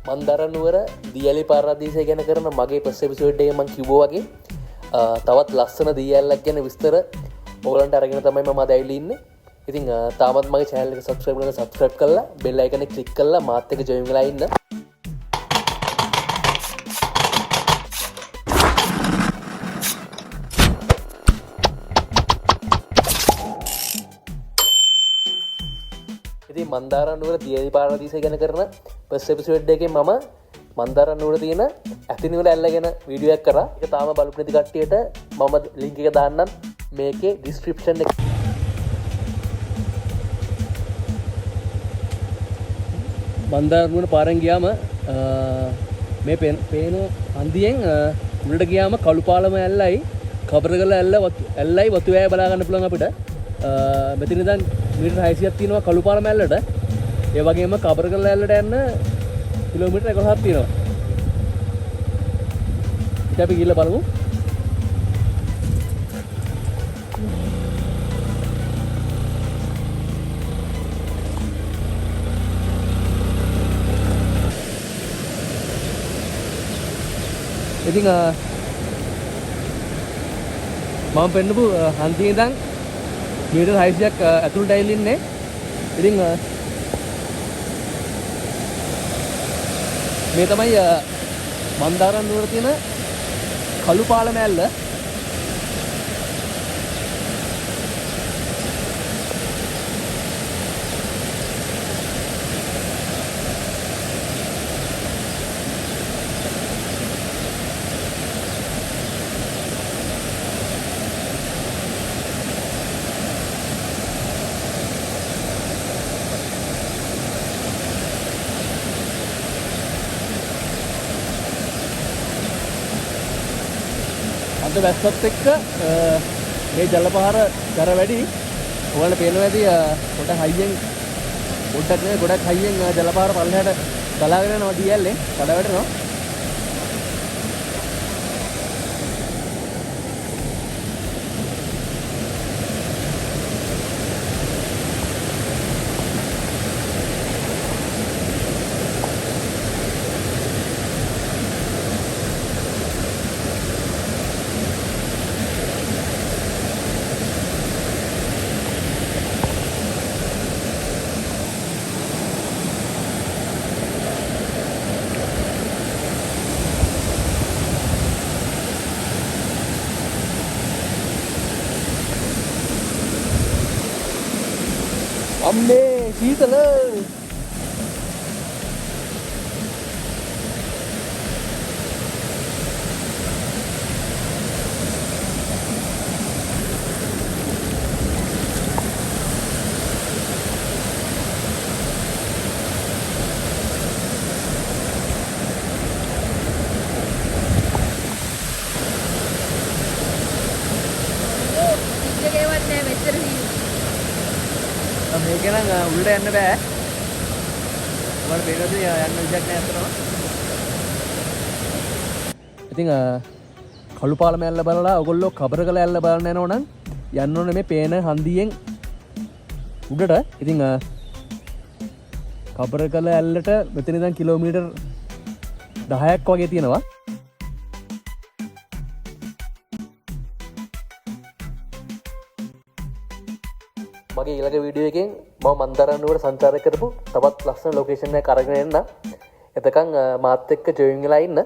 මන්දරනුවර දියලි පාරාදීසය ගැන කරන මගේ පස් එපිසෝඩ් එකේ මම කිව්වා වගේ තවත් ලස්සන දියැලක් ගැන විස්තර ඕගලන්ට අරගෙන තමයි මම අද ඇවිල්ලා ඉන්නේ. ඉතින් තාමත් මගේ channel එක subscribe කරලා subscribe කරලා bell icon එක click කරලා මාත් එක්ක join වෙලා ඉන්න. ඉතින් මන්දාරනුවර දියලි පාරාදීසය ගැන කරන first episode එකේ මම මන්දාරනුවර තියෙන ඇතිනිවල ඇල්ල ගැන වීඩියෝ එකක් කරා. ඒක තාම බලපු නැති කට්ටියට මම link එක දාන්නම් මේකේ description එක. මන්දාරනුවර පාරෙන් ගියාම මේ පේන හන්දියෙන් උඩට ගියාම කළුපාලම ඇල්ලයි කබරගල ඇල්ලයි වතු වැය බලා ගන්න පුළුවන් අපිට. මෙතන ඉඳන් මීටර් 600ක් තියෙනවා කළුපාලම ඇල්ලට. ඒ වගේම කබරගල ඇල්ලට යන්න කිලෝමීටර් 11ක් තියෙනවා. ඉතින් අපි ගිහලා බලමු. ඉතින් මම පෙන්නපු හන්දියේ ඉඳන් මීටර් 600ක් ඇතුළට ඇවිල්ලා ඉන්නේ. ඉතින් මේ තමයි මන්දාරනුවර තියෙන කළුපාලම ඇල්ල. අද වැස්සත් එක්ක මේ ජලපහර දර වැඩි. ඔයාලට පේනවා ඇති පොඩක් හයියෙන් පොඩක් නේ ගොඩක් හයියෙන් ජලපහර පල්ලෙහාට බලාගෙන යනවා දියැල්ලෙන් කඩ වැටෙනවා. අම්මේ සීතල. මේක නම් උඩට යන්න බෑ. ඔයාලට පේනවද යන්න විදියක් නෑ අතනවා. ඉතින් කළුපාලම ඇල්ල බලලා ඔයගොල්ලෝ කබරගල ඇල්ල බලන්න යනවා නම් යන්න ඕනේ මේ පේන හන්දියෙන් උඩට. ඉතින් කබරගල ඇල්ලට මෙතන ඉඳන් කිලෝමීටර් 10ක් වගේ තියෙනවා. මගේ ඊළඟ වීඩියෝ එකෙන් මම මන්දාරනුවර සංචාරය කරපු තවත් ලස්සන ලොකේෂන් එකක් අරගෙන එන්න. එතකන් මාත් එක්ක ජොයින් වෙලා ඉන්න.